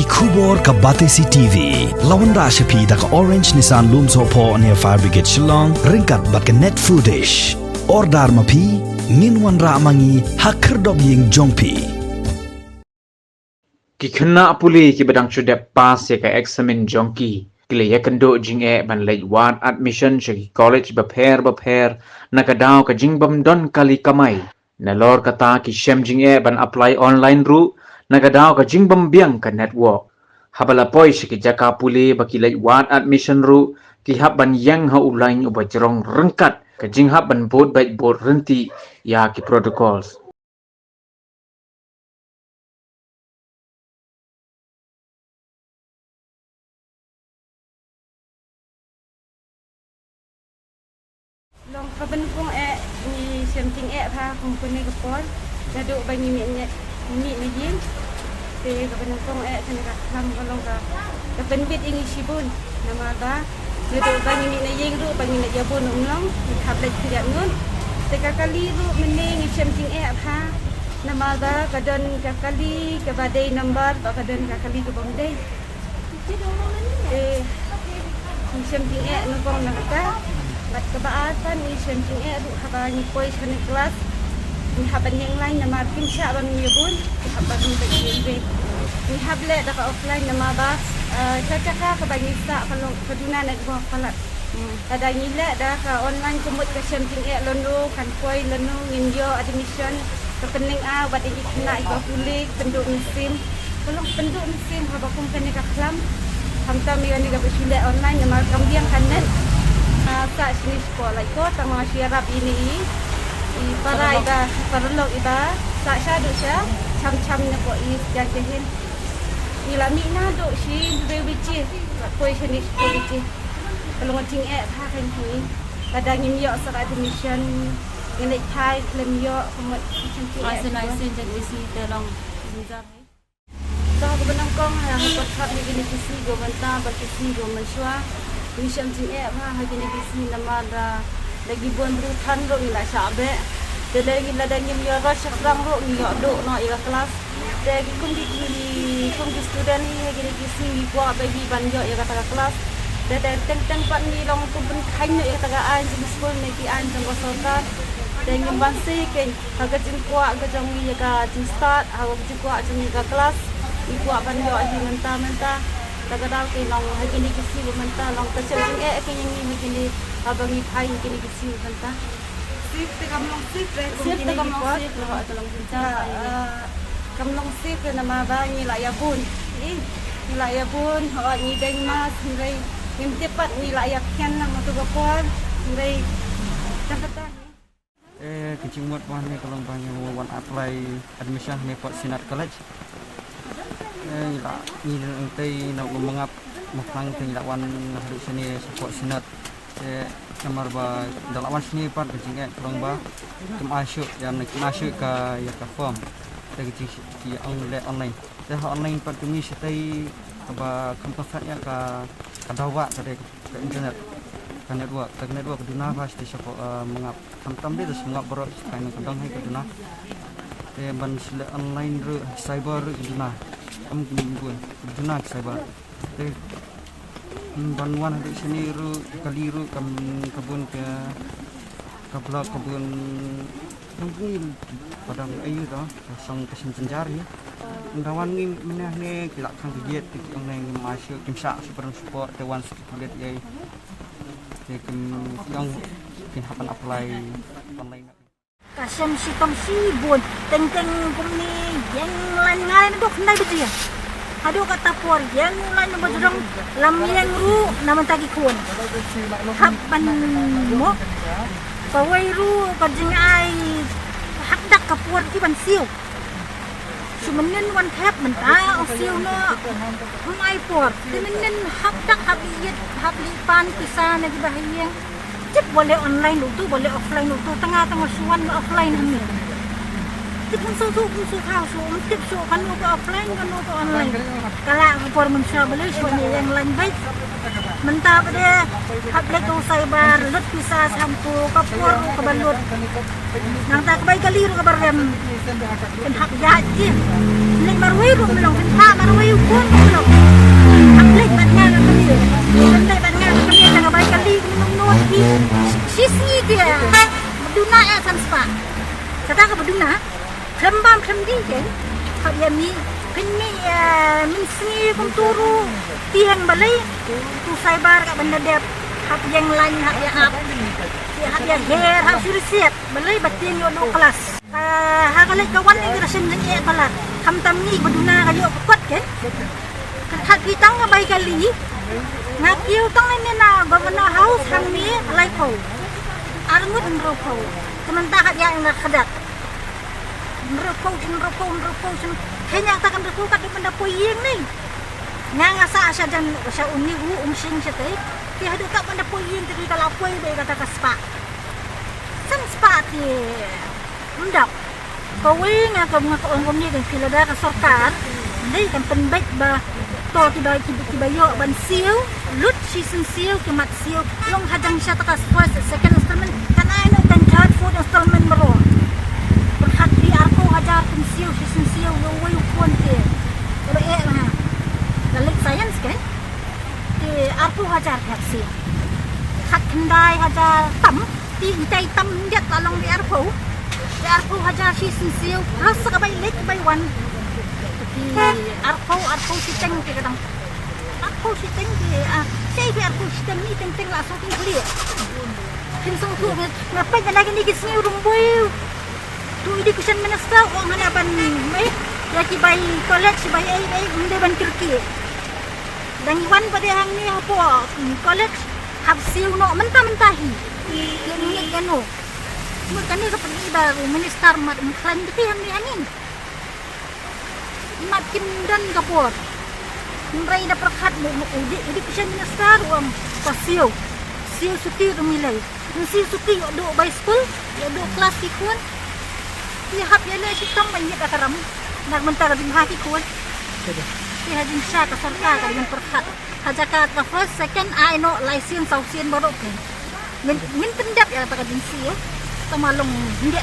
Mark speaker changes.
Speaker 1: Kubor ka Batesi TV. Lawan Rashapi da ka Orange Nissan Loom Sopo near Fire Brigade Shillong. Ringkat bat ka net footage. Ordar mapi. Minwan ra mangi hakerdog ying jongpi.
Speaker 2: Ki kena puli ki bedang chudep pas ya ka examen jongki. Kile ya kendo jing ban lej wat admission shaki college baper nakadaw ka jing bam don kali kamay. Nalor kata ki shem jing ban apply online ru nakadaw ka jing bam biang ka network. Habala poy shaki jaka puli baki lej wat admission ru ki hab ban yang ha ulain ubajrong rengkat ka jing hab ban board baik board renti ya ki protocols.
Speaker 3: Long kabenpung ni something pha company kapon daduk bagi mi ni yin te kabenpung kan ka tham kalong ka kabenbit ingi sibun nama ba daduk bagi mi yin ru bagi na jabun umlong hablet tidak ngun te kakali ru mening something pha nama ba kadan kakali ke badai number ba kadan kakali ke bomdai something nongkong nakata Bat kebaatan ni something adu habani pois kan kelas ni haban yang lain nama tim sya ban yebun haban ni ni hable da offline nama bas cakaka ke bagi sa kalau keduna nak buat kalat ada ngile da ka online kumut ke something londo kan poi londo nginjo admission kepening bat ikna iba pulik penduk musim kalau penduk musim habakum kan ka kelam hamta mi ni ga besule online nama kambiang kanan sa sini sekolah itu tama syarab ini para iba perlok iba sa syadu sya cam-cam na ko jajahin ila mina do si due bici koi sini ko bici kalau ngcing ha kan ni kadang yo sa admission ngai thai klem yo kemat cing
Speaker 4: isolation jadi si terong bizar
Speaker 3: so ko benang kong yang pathat ni ini kisi go banta bakisi go menswa ni something ha hagini kisi namara lagi buan rutan ro ila sabe de lagi ladangim yo rush rang ro ni yo do no ila kelas de kum di student ni hagini kisi ni kwa bagi banjo ila kata kelas de teng pat ni long kum ben khain yo ila taga an di school ni ki an jong sota de ngim bansi ke haga jin kwa ga jong ni ga jin start haga jin kwa jong ga kelas ni kwa banjo hi menta Tagadang kay long hagini kisi menta long kasing kay yang hagini abangi pai hagini kisi menta sip te kamlong sip lo atolong pinta kamlong sip na maba ni layabun ho ni deng mas ngai ngim tepat ni layak kan lang matugapon ngai takata
Speaker 5: kecing muat bahan ni kalau banyak wan apply admission ni pot Sinat College ni nanti nak mengap maflang tinggal wan hari sini support Sinat kamar ba dalawan sini part kecing kurang ba kem asyuk yang masuk ke ya ke form kecing di online dah online part kami setai ba kampasnya ke dawa ke internet ke network keduna pasti support mengap tam dia semua berok kain kadang hai keduna ban online ru cyber keduna am keduna cyber banwan di sini ru kaliru kebun ke blok kebun mungkin padang ayu toh sang kesin penjari ndawan ni menah ni kilak kang diet yang nang masuk kimsa super support dewan sekalian yai yang hapan apply online
Speaker 4: kasem si tom sibun teng kumni yang lain ngai dok nai betul ya aduh kata por yang lain bajrong lam yang ru naman tagi kun hapan mo pawai ru kajing ai hak dak kapur ki ban siu sumenin wan tap menta siu no mai por temenin hak dak habli pan kisah na di bahaya cip boleh online itu boleh offline itu tengah suan offline ni cip pun su kau su cip su kan nu offline kan nu online kalau por mensha boleh suan yang lain baik menta pada hablet tu cyber lut pisah sampu kapur kebalut nang tak baik kali ru kabar rem hak jaji ning marwai ru melong ha marwai pun melong Kata ka baduna, klembam klemdi kan. Kau dia mi pinni min sini kum turu tiang balai tu saibar kat benda dia hak yang lain hak yang hair hak suruh siap balai batin yo no kelas. Hagalay kawan yang rasin ng iya pala. Kamtam ni baduna kayo kuat kan. Hak kita nga bay kali. Ngakiw tang ni na governor house kami alay ko. Arngut nro ko. Sementara dia yang kadat. Nro ko. Kanya takkan nro kat benda poyeng ni. Nga ngasa asya dan asya uni umsing siya tay. Ti hadu ka benda poyeng ti kalau poy bay kata ka spa. San spa ti Mendap. Kawin nga kung ni kan pilada ka sarkar. Hindi kan penbaik ba to tibayo ban siu lut season siu kemat siu long hadang siya takas first second installment kan ay no kan third fourth installment maro. Perhat di arko hajar kan siu season siu yo way kuan ke. Pero lah. Dalit science kan. Di arko hajar kat siu. Hat kendai hajar tam ti intai tam dia talong di arko. Arko hajar season siu rasa ka bay late by one. Arko si teng ke kadang. Arko si teng ke say bi arko si teng ni teng la so ting clear. Kinsong tu ngapai na lagi ni kisni rumboy. Tu education minister wang hanapan mai ya ki bay college bay ai unde ban kirki. Dan iwan pada hang ni apa college hab siu no mentah-mentahi. Yang ni gano. Bukan ni seperti baru minister mat mengklaim tapi yang ni angin. Mat Kim dan kapur. Merai dah perkat mu di kisah minister uang pasio. Siu suti rumilai. Siu suti do by school, do kelas ikun. Dia hap ya le sitam banyak akaram. Nak mentar bin haki kun. Dia hajin sya ka sarkar ka dengan perkat. Hajakat ka first second I know license sausian baru kan. Min pendap ya ta ka din siu. Tamalong hindi